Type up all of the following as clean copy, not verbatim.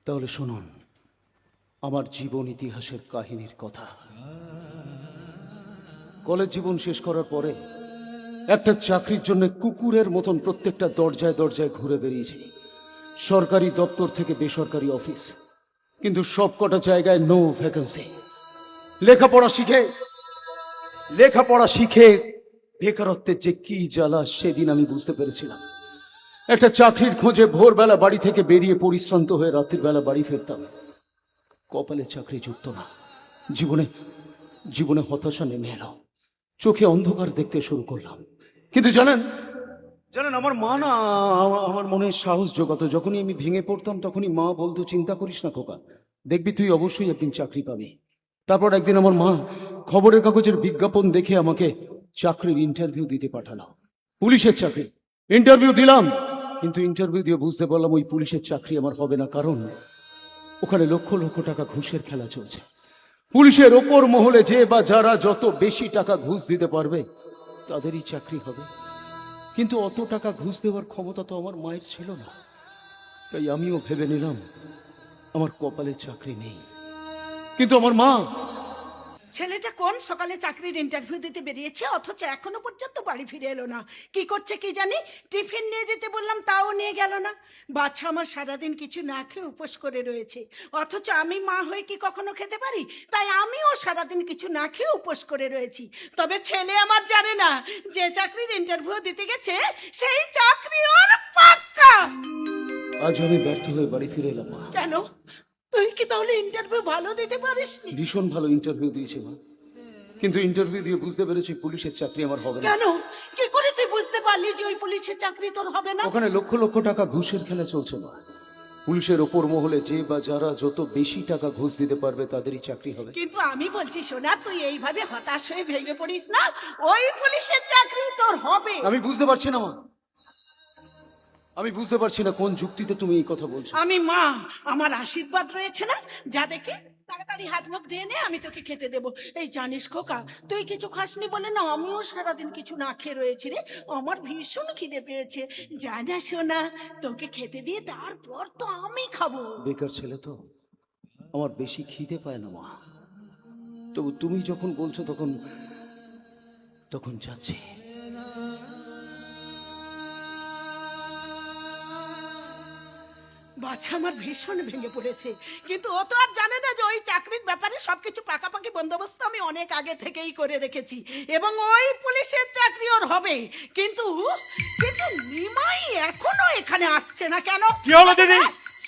তাহলে শুনুন আমার জীবন ইতিহাসের কাহিনীর কথা। কলেজ জীবন শেষ করার পরে একটা চাকরির জন্য কুকুরের মতন প্রত্যেকটা দরজায় দরজায় ঘুরে বেরিয়েছি, সরকারি দপ্তর থেকে বেসরকারি অফিস, কিন্তু সব কটা জায়গায় নো ভ্যাকেন্সি। লেখাপড়া শিখে বেকারত্বের যে কি জ্বালা সেদিন আমি বুঝতে পেরেছিলাম। একটা চাকরির খোঁজে ভোরবেলা বাড়ি থেকে বেরিয়ে পরিশ্রান্ত হয়ে রাত্রির বেলা বাড়ি ফিরতাম, কপালে চাকরি জুটত না। জীবনে হতাশা নেমে এলো, চোখে অন্ধকার দেখতে শুরু করলাম। কিন্তু জানেন আমার মা না আমার মনে সাহস জোগাতো। যখনই আমি ভেঙে পড়তাম তখনই মা বলতো, চিন্তা করিস না খোকা, দেখবি তুই অবশ্যই একদিন চাকরি পাবি। তারপর একদিন আমার মা খবরের কাগজের বিজ্ঞাপন দেখে আমাকে চাকরির ইন্টারভিউ দিতে পাঠালো। পুলিশের চাকরি ইন্টারভিউ দিলাম, কিন্তু ইন্টারভিউ দিয়ে বুঝতে পারলাম ওই পুলিশের চাকরি আমার হবে না, কারণ ওখানে লক্ষ লক্ষ টাকা ঘুষের খেলা চলছে। পুলিশের ওপর মহলে যে বা যারা যত বেশি টাকা ঘুষ দিতে পারবে তাদেরই চাকরি হবে, কিন্তু অত টাকা ঘুষ দেওয়ার ক্ষমতা তো আমার মায়ের ছিল না। তাই আমিও ভেবে নিলাম আমার কপালে চাকরি নেই। কিন্তু আমার মা, ছেলেটা কোন সকালে চাকরির ইন্টারভিউ দিতে বেরিয়েছে, অথচ এখনো পর্যন্ত বাড়ি ফিরে এলো না। কি করছে কি জানি, টিফিন নিয়ে যেতে বললাম তাও নিয়ে গেল না। বাচ্চা আমার সারাদিন কিছু না খেয়ে উপোস করে রয়েছে, অথচ আমি মা হয়ে কি কখনো খেতে পারি? তাই আমিও সারাদিন কিছু না খেয়ে উপোস করে রয়েছি। তবে ছেলে আমার জানে না যে চাকরির ইন্টারভিউ দিতে গেছে সেই চাকরি ওর পাক্কা। আজ আমি ব্যর্থ হয়ে বাড়ি ফিরে এলাম। মা, কেন? তুই কি তাহলে ইন্টারভিউ ভালো দিতে পারিসনি? ভীষণ ভালো ইন্টারভিউ দিয়েছি মা, কিন্তু ইন্টারভিউ দিয়ে বুঝতে পেরেছি পুলিশের চাকরি আমার হবে না। কেন? কি করে তুই বুঝতে পারলি যে ওই পুলিশের চাকরি তোর হবে না? ওখানে লক্ষ লক্ষ টাকা ঘুষের খেলা চলছে মা। পুলিশের ওপর মহলে যে বা যারা যত বেশি টাকা ঘুষ দিতে পারবে তাদেরই চাকরি হবে। কিন্তু আমি বলছি সোনা, তুই এইভাবে হতাশ হয়ে ভেঙে পড়িস না, ওই পুলিশের চাকরি তোর হবে। আমি বুঝতে পারছি না মা, আমি বুঝতে পারছি না কোন যুক্তিতে তুমি এই কথা বলছো। আমি মা, আমার আশীর্বাদ রয়েছে না, যা দেখে তাড়াতাড়ি হাত মুখ ধুয়ে নে, আমি তোকে খেতে দেবো। এই জানিস খোকা, তুই কিছু খাসনি বলে না আমিও সারাদিন কিছু না খেয়ে রয়েছি রে। আমার ভীষণ খিদে পেয়েছে, জানা সোনা, তোকে খেতে দিয়ে তারপর তো আমি খাবো। বেকার ছেলে তো, আমার বেশি খিদে পায় না মা, তবু তুমি যখন বলছো তখন তখন যাচ্ছি। বাচ্চা আমার ভীষণ ভেঙে পড়েছে, কিন্তু ও তো আর জানে না যে ওই চাকরির ব্যাপারে সবকিছু পাকাপাকি বন্দোবস্ত আমি অনেক আগে থেকেই করে রেখেছি, এবং ওই পুলিশের চাকরি ওর হবে। কিন্তু কিন্তু নিমাই এখনো এখানে আসছে না কেন? কি হলো দিদি?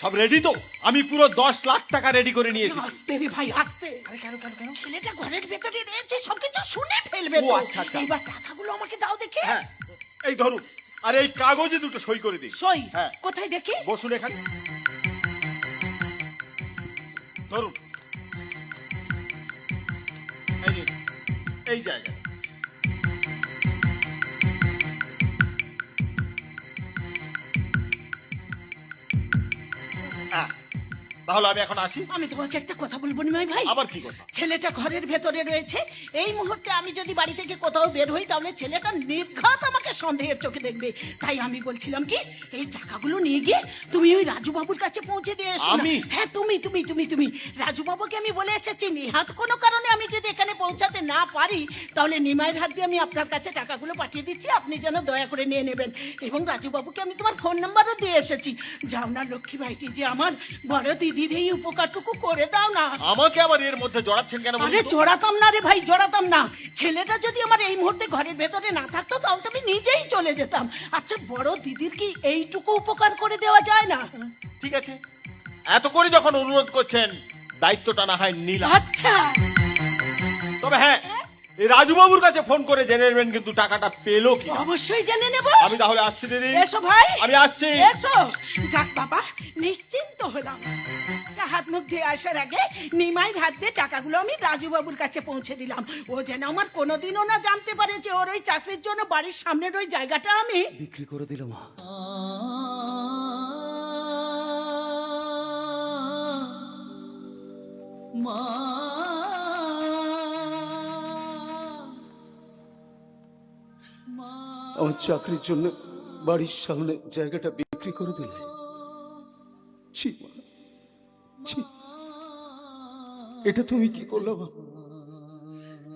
সব রেডি তো? আমি পুরো 10 লাখ টাকা রেডি করে নিয়েছি। আস্তে রে ভাই, আস্তে। ছেলেটা ঘরের ভেতরে রয়েছে, সবকিছু শুনে ফেলবে ও তো। আচ্ছা, আচ্ছা। এইবার টাকাগুলো আমাকে দাও দেখে। হ্যাঁ, এই ধরুন, আর এই কাগজে দুটো সই করে দিন। সই? হ্যাঁ। কোথায় দেখি? বসুন এখানে, ধরুন, এই নিন, এই জায়গায়। হ্যাঁ, তাহলে আমি এখন আসি। আমি তোমাকে একটা কথা বলবো নিমাই ভাই। আবার কি কথা? ছেলেটা ঘরের ভেতরে রয়েছে, এই মুহূর্তে আমি যদি বাড়ি থেকে কোথাও বের হই তাহলে ছেলেটা নির্ঘাত আমাকে সন্দেহের চোখে দেখবে। তাই আমি বলছিলাম কি, এই টাকাগুলো নিয়ে গিয়ে তুমি ওই রাজু বাবুর কাছে পৌঁছে দিয়ে এসো না। আমি? হ্যাঁ, তুমি তুমি তুমি তুমি রাজু বাবুকে আমি বলে এসেছি, নিহাত কোনো কারণে আমি যদি এখানে পৌঁছাতে না পারি তাহলে নিমাইয়ের হাত দিয়ে আমি আপনার কাছে টাকাগুলো পাঠিয়ে দিচ্ছি, আপনি যেন দয়া করে নিয়ে নেবেন। এবং রাজু বাবুকে আমি তোমার ফোন নাম্বারও দিয়ে এসেছি। যাও না লক্ষ্মী ভাইটি, যে আমার বড় দিদির এই উপকারটুকু করে দাও না। আমাকে আবার এর মধ্যে জড়াচ্ছেন কেন? আরে জড়াতাম না রে ভাই, জড়াতাম না। ছেলেটা যদি আমার এই মুহূর্তে ঘরের ভেতরে না থাকতো তাহলে তো আমি নিজেই চলে যেতাম। আচ্ছা, বড় দিদির কি এইটুকু উপকার করে দেওয়া যায় না? ঠিক আছে, এত করে যখন অনুরোধ করছেন, দায়িত্বটা না হয় নিলাম। আচ্ছা, তবে হ্যাঁ, এই রাজু বাবুর কাছে ফোন করে জেনে নেবেন কিন্তু টাকাটা পেলো কি। অবশ্যই জেনে নেব। আমি তাহলে আসছি দিদি। এসো ভাই, আমি আসছি। এসো। যাক বাবা, নিশ্চিন্ত হলাম। হাত মুখ ধুয়ে আসার আগে নিমাইয়ের হাত দিয়ে টাকাগুলো আমি রাজু বাবুর কাছে পৌঁছে দিলাম। ও যেন আমার কোনোদিনও না জানতে পারে যে ওর ওই চাকরির জন্য বাড়ির সামনের ওই জায়গাটা আমি বিক্রি করে দিল মা। আমার চাকরির জন্য বাড়ির সামনে জায়গাটা বিক্রি করে দিলে। ছি মা, ছি, এটা তুমি কি করলে মা?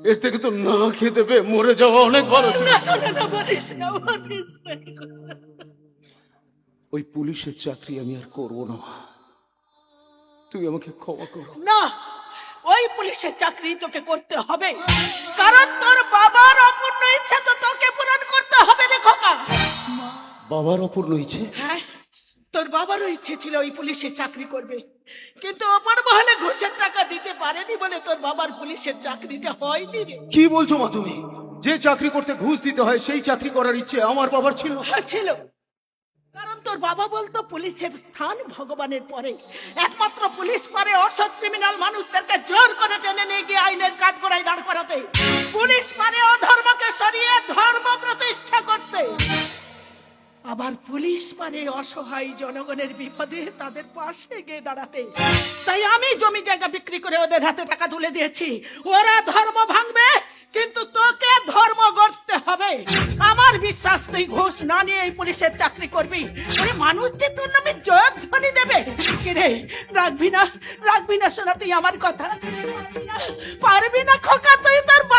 এর থেকে তো না খেতে পেয়ে মরে যাওয়া অনেক ভালো ছিল। না শোনো না, বলিস না, বলিস না। ওই পুলিশের চাকরি আমি আর করবো না মা, তুই আমাকে ক্ষমা করো। না, ওই পুলিশের চাকরি তোকে করতে হবে, কারণ তোর বাবার অপূর্ণ ইচ্ছা তো তোকে পূরণ করতে হবে রে খোকা। বাবার অপূর্ণ ইচ্ছে? হ্যাঁ, তোর বাবারও ইচ্ছে ছিল ওই পুলিশে চাকরি করবে, কিন্তু অপর মহলে ঘুষের টাকা দিতে পারেনি বলে তোর বাবার পুলিশের চাকরিটা হয়নি রে। কি বলছো মা তুমি? যে চাকরি করতে ঘুষ দিতে হয় সেই চাকরি করার ইচ্ছে আমার বাবার ছিল। ছিল, কারণ তোর বাবা বলতো পুলিশের স্থান ভগবানের পরে, একমাত্র পুলিশ পারে অসৎ ক্রিমিনাল মানুষদেরকে জোর করে টেনে নিয়ে গিয়ে আইনের কাঠগড়ায় দাঁড় করাতে, পুলিশ পারে অধর্মকে সরিয়ে ধর্ম প্রতিষ্ঠা করতে, আবার পুলিশ পারে অসহায় জনগণের বিপদে তাদের পাশে গিয়ে দাঁড়াতে। তাই আমি জমি জায়গা বিক্রি করে ওদের হাতে টাকা তুলে দিয়েছি। ওরা ধর্ম ভাঙবে, কিন্তু তোকে ধর্ম গড়তে হবে। আমার বিশ্বাস তুই ঘুষ না নিয়ে এই পুলিশের চাকরি করবি, ওরে মানুষ যে তোর নামে জয়ধ্বনি দেবে। কিরে, রাখবি না, রাখবি না শোনা তুই আমার কথা? পারবি না খোকা, তুই তোর